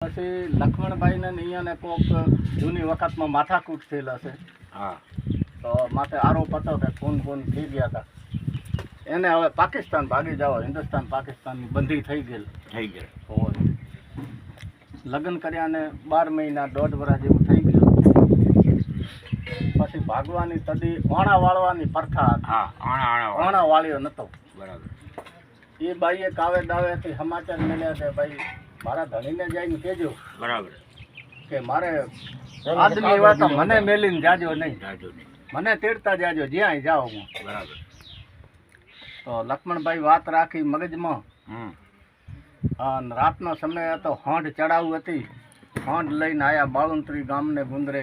પછી લક્ષ્મણભાઈને ને અહીંયાને કોક જૂની વખતમાં માથાકૂટ થયેલ હશે. હા, તો માથે આરોપ હતો કે ખૂન થઈ ગયા હતા. એને હવે પાકિસ્તાન ભાગી જાઓ, હિન્દુસ્તાન પાકિસ્તાનની બંધી થઈ ગયેલ. હોય લગ્ન કર્યા ને 12 મહિના 1.5 વર્ષ જેવું થઈ ગયું. પછી ભાગવાની તદી ઓણા વાળવાની પ્રથા હતી. ઓણા વાળ્યો નતો. બરાબર. એ બાઈએ કાવે દાવેથી સમાચાર મળ્યા કે ભાઈ મારા ધણીને જઈને કહેજો બરાબર કે મારે આદમી એવા તો મને મેલીને જાજો નહીં, મને તેડતા જાજો જ્યાં જાઓ હું. બરાબર. તો લક્ષ્મણભાઈ વાત રાખી મગજમાં. અને રાતનો સમય હતો, હોંઢ ચડાવું હતી. હોંઢ લઈને આવ્યા બાળુંત્રી ગામને ગુંદરે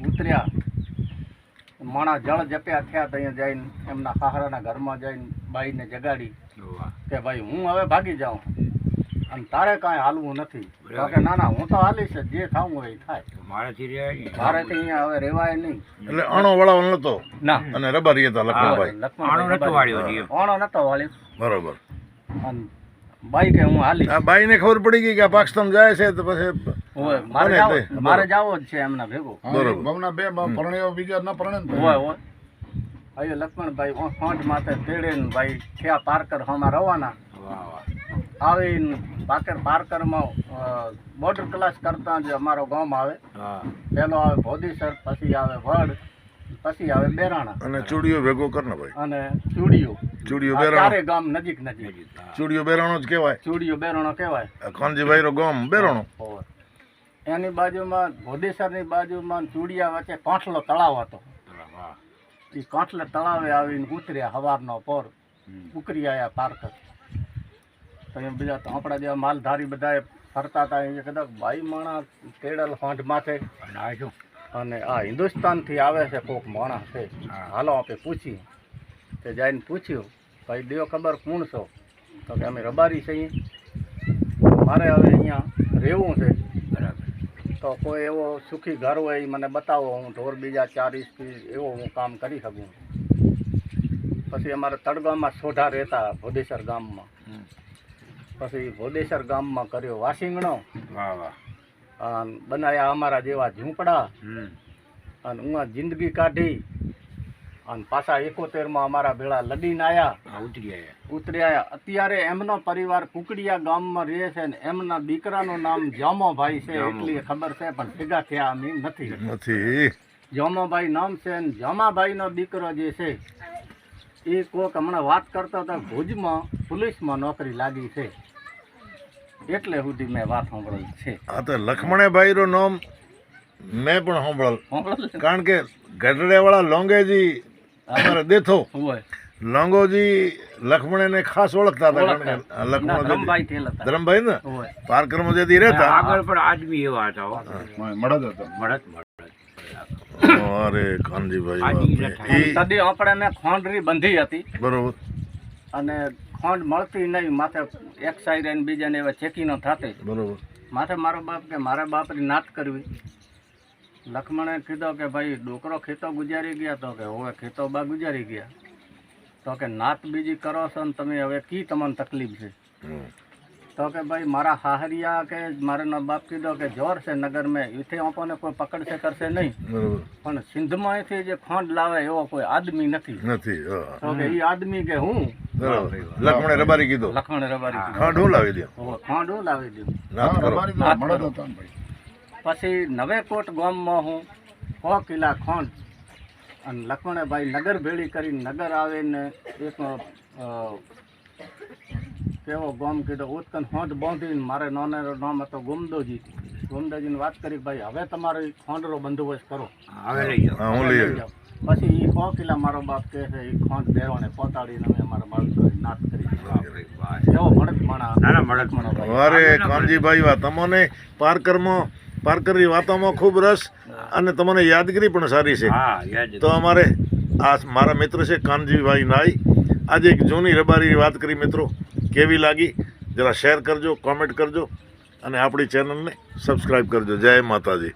ઉતર્યા. માણા જળ જપ્યા થયા. ત્યાં જઈને એમના ખાહરાના ઘરમાં જઈને બાઈને જગાડી કે ભાઈ હું હવે ભાગી જાઉં અને તારે કાંઈ હાલવું નથી. તો કે ના ના હું તો હાલીશ જ, જે થવું હોય એ થાય, મારેથી અહીંયા હવે રેવાય નહીં. એટલે અણો વળાવો નતો ના, અને રબારી હતા લક્ષ્મણભાઈ. ઓણો નતો વાળ્યો. બરોબર. અને બાઈ કે હું હાલી. આ બાઈને ખબર પડી ગઈ કે આ પાકિસ્તાન જાય છે તો પછી મારે જાવો જ છે એમના ભેગો. બરોબર. બમના બે પરણ્યો બીજા ન પરણે ને હોય અહીંયા લક્ષ્મણભાઈ હોંઢ માથે તેડે ને ભાઈ થયા પારકર હમણાં રવાના. આવીને પારકરમાં બોર્ડર ક્લાસ કરતા જ અમારો ગામ આવે. પેલો આવે ભોદીસર, પછી આવે વડ, પછી આવે બેરાણા અને ચૂડીઓ ભેગો કરને ભાઈ. અને ચૂડીઓ. ચૂડીઓ આ બેરાણો. ચારે ગામ નજીક. ચૂડીઓ બેરાણો જ કહેવાય. ચૂડીઓ બેરાણો કહેવાય. કાનજીભાઈનો ગામ બેરાણો. એની બાજુમાં ભોદેસરની બાજુમાં ચૂડિયા વચ્ચે કાંઠલો તળાવ હતો. એ કાંઠલે તળાવે આવીને ઉતર્યા હવારનો પોર. ઉકરી આવ્યા પારકર. તો એમ બીજા આપણા જેવા માલધારી બધા ફરતા હતા. એ કદાચ ભાઈ માણા તેડલ હોંઢ માથે અને આ હિન્દુસ્તાનથી આવે છે કોક માણસ છે, હાલો આપણે પૂછીએ. તે જઈને પૂછ્યું ભાઈ દેવ ખબર કોણ છો? તો કે અમે રબારી છીએ, મારે હવે અહીંયા રહેવું છે. તો કોઈ એવો સુખી ઘર હોય એ મને બતાવો, હું ઢોર બીજા 4 એવો હું કામ કરી શકું. પછી અમારે તળગામમાં સોઢા રહેતા ભોદેસર ગામમાં. પછી ભોદેસર ગામમાં કર્યો વાસિંગણો. અને બનાવ્યા અમારા જેવા ઝૂંપડા. અને હું જિંદગી કાઢી. અને પાછા 71માં અમારા ભેળા લડીને આવ્યા, ઉતરી આવ્યા. અત્યારે એમનો પરિવાર કુકડિયા ગામમાં રહે છે ને એમના દીકરાનું નામ જામોભાઈ છે, એટલી ખબર છે, પણ ભેગા થયા અમે નથી. જામોભાઈ નામ છે. ને જામાભાઈનો દીકરો જે છે એ કોક હમણાં વાત કરતો હતો ભુજમાં પોલીસમાં નોકરી લાગી છે, એટલે સુધી મેં વાત સાંભળેલી છે. આ તો લક્ષ્મણભાઈનું નામ મેં પણ સાંભળેલ. કારણ કે ગઢડેવાળા લોંગેજી અમારે દેથો લોંગોજી લક્ષ્મણને ખાસ ઓળખતા હતા. ધરમભાઈ ને પારકરમાં જેથી રહેતા. આગળ પણ આદમી એવા હતા. અરે કાનજીભાઈ તદી આપણે ખોંડરી બંધી હતી. બરોબર. અને ખોંડ મળતી નહીં, માથે એક સાઈડ અને બીજાને એવા ચેકીનો થતી. બરોબર. માથે મારો બાપ કે મારા બાપની નાત કરવી. લક્ષ્મણે કીધો કે ભાઈ ડોકરો ખેતો ગુજારી ગયા? તો કે હવે ખેતો બા ગુજારી ગયા. તો કે નાત બીજી કરો છો ને તમે, હવે કી તમને તકલીફ છે? તો કે ભાઈ મારા હાહરિયા કે મારા બાપ કીધો કે જોર છે નગર મેં, એથી આપણને કોઈ પકડશે કરશે નહીં, પણ સિંધમાંથી જે ખોંડ લાવે એવો કોઈ આદમી નથી. તો કે એ આદમી કે હું. લક્ષ્મણે રબારી કીધો. લક્ષ્મણે રબારી કીધો. ખોંડ હું લાવી દઉં. ખોંડ હું લાવી દઉં. મળદ. પછી નવેકોટ ગામમાં હું 100 કિલા ખોંડ. અને લક્ષ્મણભાઈ નગર ભેળી કરીને નગર આવીને એક કેવો ગામ કીધો ઉત્કન હોંધ બાંધીને મારે નાનો નામ હતો ગોમદોજી. ગોમદોજીને વાત કરી ભાઈ હવે તમારો ખોંડનો બંદોબસ્ત કરો, હું લઈ જાઉં. પછી એ 100 કિલા મારો બાપ કહે છે એ ખોંડ બેરોને પોતાડીને અમે અમારા બાળકો નાત કરી. એવો મળદ માણા. અરે કાનજીભાઈ વાત તમને પારકરની વાતોમાં ખૂબ રસ અને તમને યાદગીરી પણ સારી છે. તો અમારે આ મારા મિત્ર છે કાનજીભાઈ નાઈ. આજે એક જૂની રબારીની વાત કરી મિત્રો, કેવી લાગી જરા શેર કરજો, કોમેન્ટ કરજો અને આપણી ચેનલને સબસ્ક્રાઈબ કરજો. જય માતાજી.